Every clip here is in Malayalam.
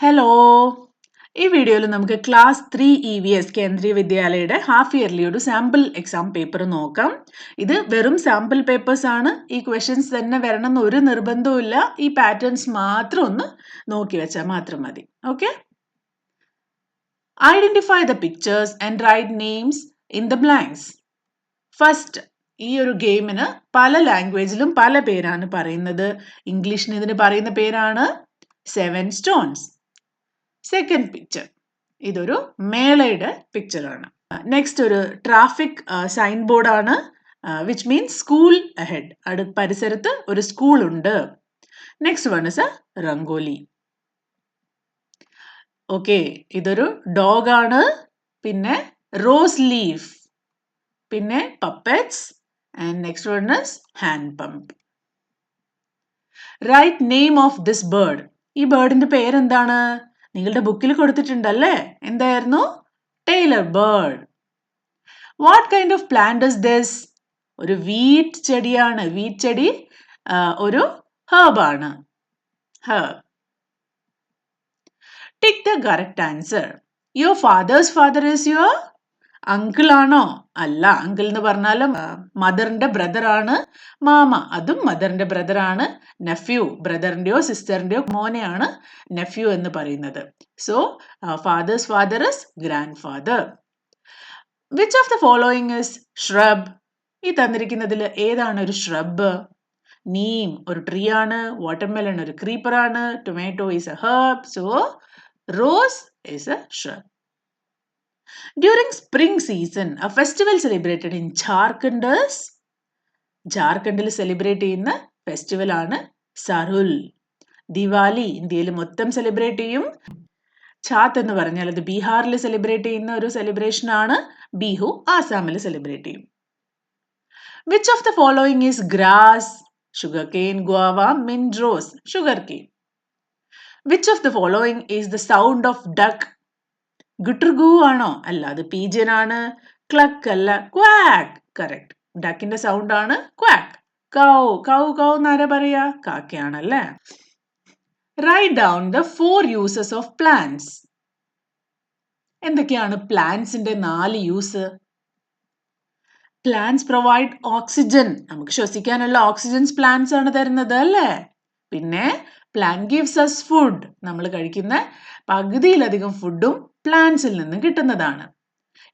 ഹലോ, ഈ വീഡിയോയിൽ നമുക്ക് ക്ലാസ് 3 EVS കേന്ദ്രീയ വിദ്യാലയയുടെ ഹാഫ് ഇയർലി ഒരു സാമ്പിൾ എക്സാം പേപ്പർ നോക്കാം. ഇത് വെറും സാമ്പിൾ പേപ്പേഴ്സ് ആണ്. ഈ ക്വസ്റ്റ്യൻസ് തന്നെ വരണം എന്ന് ഒരു നിർബന്ധവുമില്ല. ഈ പാറ്റേൺസ് മാത്രം ഒന്ന് നോക്കി വെച്ചാൽ മാത്രം മതി. Okay, identify the pictures and write names in the blanks. First, ഈ ഒരു ഗെയിമിന് പല ലാംഗ്വേജിലും പല പേരാണ് പറയുന്നത്. ഇംഗ്ലീഷിന് ഇതിന് പറയുന്ന പേരാണ് 7 stones. സെക്കൻഡ് പിക്ചർ, ഇതൊരു മേളയുടെ പിക്ചർ ആണ്. നെക്സ്റ്റ് ഒരു ട്രാഫിക് സൈൻ ബോർഡ് ആണ്, വിച്ച് മീൻസ് സ്കൂൾ അഹെഡ്. പരിസരത്ത് ഒരു സ്കൂൾ ഉണ്ട്. Next one is a rangoli. Okay, ഇതൊരു ഡോഗ് ആണ്. പിന്നെ റോസ് ലീഫ്, പിന്നെ puppets, and next one is hand pump. Right name of this bird. ഈ ബേർഡിന്റെ പേരെന്താണ്? നിങ്ങളുടെ ബുക്കിൽ കൊടുത്തിട്ടുണ്ടല്ലേ? എന്തായിരുന്നു? Tailor bird. What kind of plant is this? ഒരു വീറ്റ് ചെടിയാണ്. വീറ്റ് ചെടി ഒരു ഹെർബ് ആണ്. Herb. Tick the correct answer. Your fathers father is your uncle ആണോ? അല്ല, അങ്കിൾ എന്ന് പറഞ്ഞാലും മദറിന്റെ ബ്രദർ ആണ്. മാമ, അതും മദറിന്റെ ബ്രദർ ആണ്. നെഫ്യൂ, ബ്രദറിന്റെയോ സിസ്റ്ററിന്റെയോ മോനെയാണ് നെഫ്യൂ എന്ന് പറയുന്നത്. So father's father is grandfather. Which of the following is shrub? ഈ തന്നിരിക്കുന്നതിൽ ഏതാണ് ഒരു ഷ്രബ്? നീം ഒരു ട്രീ ആണ്. വാട്ടർമെലൺ ഒരു ക്രീപ്പർ ആണ്. Tomato is a herb. So rose is A shrub. During spring season, a festival celebrated in Jharkhand is? ജാർഖണ്ഡിൽ സെലിബ്രേറ്റ് ചെയ്യുന്ന ഫെസ്റ്റിവൽ ആണ് സറുൽ. ദിവാലി ഇന്ത്യയിൽ മൊത്തം സെലിബ്രേറ്റ് ചെയ്യും. ഛാത്ത് എന്ന് പറഞ്ഞാൽ അത് ബീഹാറിൽ സെലിബ്രേറ്റ് ചെയ്യുന്ന ഒരു സെലിബ്രേഷൻ ആണ്. ബിഹു ആസാമിൽ സെലിബ്രേറ്റ് ചെയ്യും. Which of the following is grass? Sugar cane, guava, mint, rose. Sugar cane. Which of the following is the sound of duck? ഗുട്ടർഗു ആണോ? അല്ല, അത് പീജിയൻ ആണ്. ക്ലക്ക് അല്ല, ക്വാക്ക്. കറക്റ്റ്. ഡക്കിന്റെ സൗണ്ട് ആണ് ക്വാക്ക്. കൗ, കൗ കൗ എന്നാരാ പറയാ? കാക്കയാണല്ലേ. Write down the 4 uses of plants. എന്തൊക്കെയാണ് പ്ലാന്റ്സിന്റെ 4 യൂസ്? Plants provide oxygen. നമുക്ക് ശ്വസിക്കാനുള്ള ഓക്സിജൻസ് പ്ലാന്റ്സ് ആണ് തരുന്നത് അല്ലേ? പിന്നെ പ്ലാന്റ് ഗിവ്സ് അസ് ഫുഡ്. നമ്മൾ കഴിക്കുന്ന പകുതിയിലധികം ഫുഡും പ്ലാന്റ്സിൽ നിന്ന് കിട്ടുന്നതാണ്.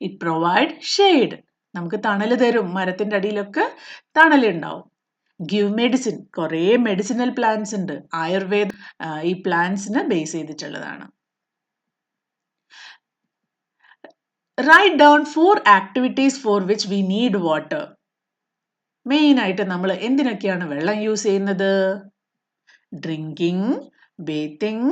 It provide shade. നമുക്ക് തണല് തരും. മരത്തിന്റെ അടിയിലൊക്കെ തണലുണ്ടാവും. Give medicine. കുറേ മെഡിസിനൽ പ്ലാന്റ്സ് ഉണ്ട്. ആയുർവേദ ഈ പ്ലാന്റ്സിനെ ബേസ് ചെയ്തിട്ടുള്ളതാണ്. Write down 4 activities for which we need water. Main ആയിട്ട് നമ്മൾ എന്തിനൊക്കെയാണ് വെള്ളം യൂസ് ചെയ്യുന്നത്? Drinking, bathing,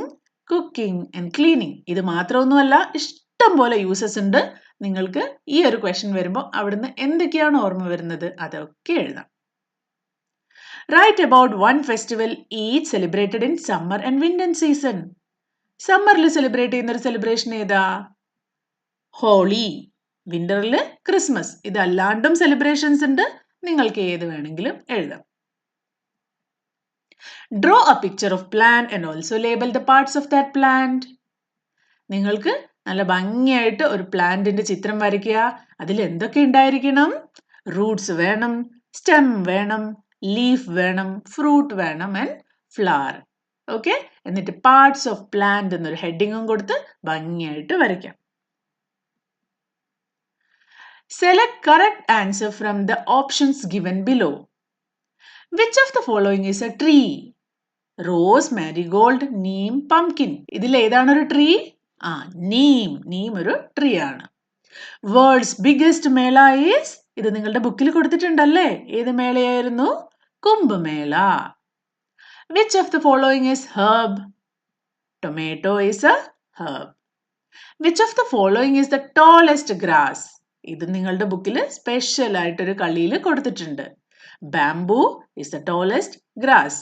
cooking and cleaning. ഇത് മാത്രമൊന്നുമല്ല, ഇഷ്ടം പോലെ യൂസസ് ഉണ്ട്. നിങ്ങൾക്ക് ഈ ഒരു ക്വസ്റ്റ്യൻ വരുമ്പോൾ അവിടുന്ന് എന്തൊക്കെയാണ് ഓർമ്മ വരുന്നത് അതൊക്കെ എഴുതാം. Write about 1 festival each celebrated in summer and winter season. സമ്മറിൽ സെലിബ്രേറ്റ് ചെയ്യുന്ന ഒരു സെലിബ്രേഷൻ ഏതാ? ഹോളി. വിന്ററിൽ ക്രിസ്മസ്. ഇതല്ലാണ്ടും സെലിബ്രേഷൻസ് ഉണ്ട്. നിങ്ങൾക്ക് ഏത് വേണമെങ്കിലും എഴുതാം. Draw a picture of plant and also label the parts of that plant. നിങ്ങൾക്ക് നല്ല ഭംഗിയായിട്ട് ഒരു പ്ലാന്റിന്റെ ചിത്രം വരയ്ക്കുക. അതിൽ എന്തൊക്കെ ഉണ്ടായിരിക്കണം? റൂട്ട്സ് വേണം, സ്റ്റെം വേണം, ലീഫ് വേണം, ഫ്രൂട്ട് വേണം ആൻഡ് ഫ്ലവർ. ഓക്കെ, എന്നിട്ട് പാർട്സ് ഓഫ് പ്ലാന്റ് എന്നൊരു ഹെഡിങ്ങും കൊടുത്ത് ഭംഗിയായിട്ട് വരയ്ക്കാം. Select correct answer from the options given below. Which of the following is a tree? Rose, marigold, neem, pumpkin. ഇതിൽ ഏതാണ് ഒരു ട്രീ? നീം. നീം ഒരു ട്രീ ആണ്. World's biggest mela is? ഇത് നിങ്ങളുടെ ബുക്കിൽ കൊടുത്തിട്ടുണ്ടല്ലേ? ഏത് മേളയായിരുന്നു? Kumbh Mela. Which of the following is herb? Tomato is a herb. Which of the following is the tallest grass? ഇത് നിങ്ങളുടെ ബുക്കിൽ സ്പെഷ്യൽ ആയിട്ടൊരു കളിയിൽ കൊടുത്തിട്ടുണ്ട്. Bamboo is the tallest grass.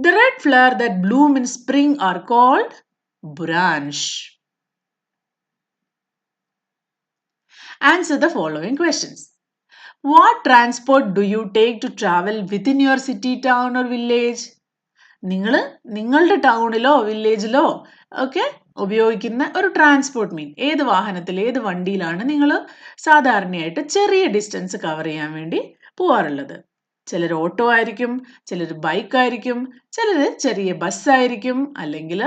The red flower that bloom in spring are called branch. Answer the following questions. What transport do you take to travel within your city, town or village? നിങ്ങൾ നിങ്ങളുടെ ടൗണിലോ വില്ലേജിലോ ഒക്കെ ഉപയോഗിക്കുന്ന ഒരു ട്രാൻസ്പോർട്ട് മീൻ. ഏത് വാഹനത്തിൽ, ഏത് വണ്ടിയിലാണ് നിങ്ങൾ സാധാരണയായിട്ട് ചെറിയ ഡിസ്റ്റൻസ് കവർ ചെയ്യാൻ വേണ്ടി പോവാറുള്ളത്? ചിലർ ഓട്ടോ ആയിരിക്കും, ചിലർ ബൈക്ക് ആയിരിക്കും, ചിലർ ചെറിയ ബസ്സായിരിക്കും, അല്ലെങ്കിൽ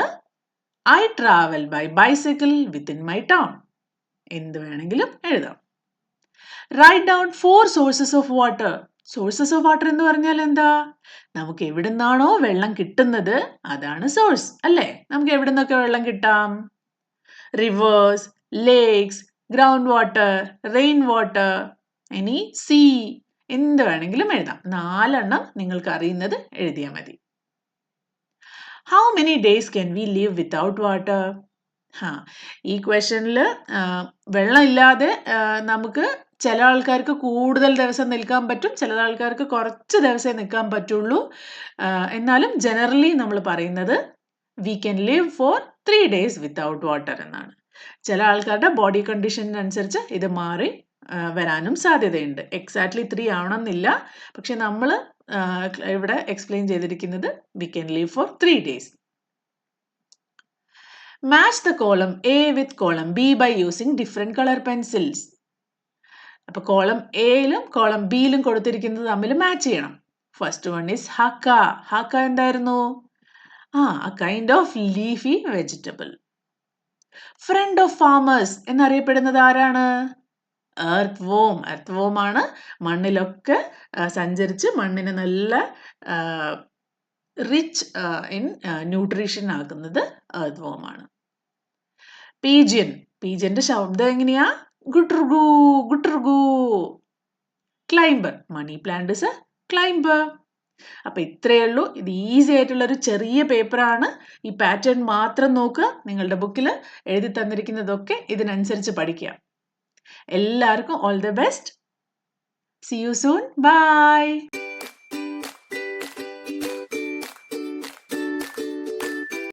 I travel by bicycle within my town. എന്ത് വേണമെങ്കിലും എഴുതാം. Write down 4 sources of water. Sources of water എന്ന് പറഞ്ഞാൽ എന്താ? നമുക്ക് എവിടുന്നാണോ വെള്ളം കിട്ടുന്നത് അതാണ് സോഴ്സ്, അല്ലേ? നമുക്ക് എവിടുന്നൊക്കെ വെള്ളം കിട്ടാം? Reverse, lakes, ground water, rain water, ഇനി സീ, എന്ത് വേണമെങ്കിലും എഴുതാം. 4 നിങ്ങൾക്ക് അറിയുന്നത് എഴുതിയാൽ മതി. How many days can we live without water? ഈ ക്വസ്റ്റനിൽ വെള്ളം ഇല്ലാതെ നമുക്ക് ചില ആൾക്കാർക്ക് കൂടുതൽ ദിവസം നിൽക്കാൻ പറ്റും, ചില ആൾക്കാർക്ക് കുറച്ച് ദിവസമേ നിൽക്കാൻ പറ്റുള്ളൂ. എന്നാലും ജനറലി നമ്മൾ പറയുന്നത് we can live four 3 days without water എന്നാണ്. ചില ആൾക്കാരുടെ ബോഡി കണ്ടീഷനനുസരിച്ച് ഇത് മാറി വരാനും സാധ്യതയുണ്ട്. എക്സാക്ട്ലി 3 ആവണമെന്നില്ല, പക്ഷെ നമ്മൾ ഇവിടെ എക്സ്പ്ലെയിൻ ചെയ്തിരിക്കുന്നത് we can live four 3 days. Match the column A with column B by using different color pencils. അപ്പോൾ കോളം എയിലും കോളം ബിയിലും കൊടുത്തിരിക്കുന്നത് തമ്മിൽ മാച്ച് ചെയ്യണം. ഫസ്റ്റ് വൺ ഈസ് ഹക്ക. ഹക്ക എന്തായിരുന്നു? a kind of leafy vegetable. Friend of farmers എന്നറിയപ്പെടുന്നത് ആരാണ്? Earth warm. എർത്ത് വോം ആണ് മണ്ണിലൊക്കെ സഞ്ചരിച്ച് മണ്ണിന് നല്ല റിച്ച് ഇൻ ന്യൂട്രീഷൻ ആക്കുന്നത് എർത്ത് വോം ആണ്. പീജിയൻ. പീജിയന്റെ ശബ്ദം എങ്ങനെയാ? ഗുട്ടുർഗു ഗുട്ടുർഗു. Climber. Money plant is a climber. അപ്പൊ ഇത്രയേ ഉള്ളൂ. ഇത് ഈസി ആയിട്ടുള്ള ഒരു ചെറിയ പേപ്പറാണ്. ഈ പാറ്റേൺ മാത്രം നോക്കുക. നിങ്ങളുടെ ബുക്കിൽ എഴുതി തന്നിരിക്കുന്നതൊക്കെ ഇതിനനുസരിച്ച് പഠിക്കുക. എല്ലാവർക്കും all the best. See you soon. By.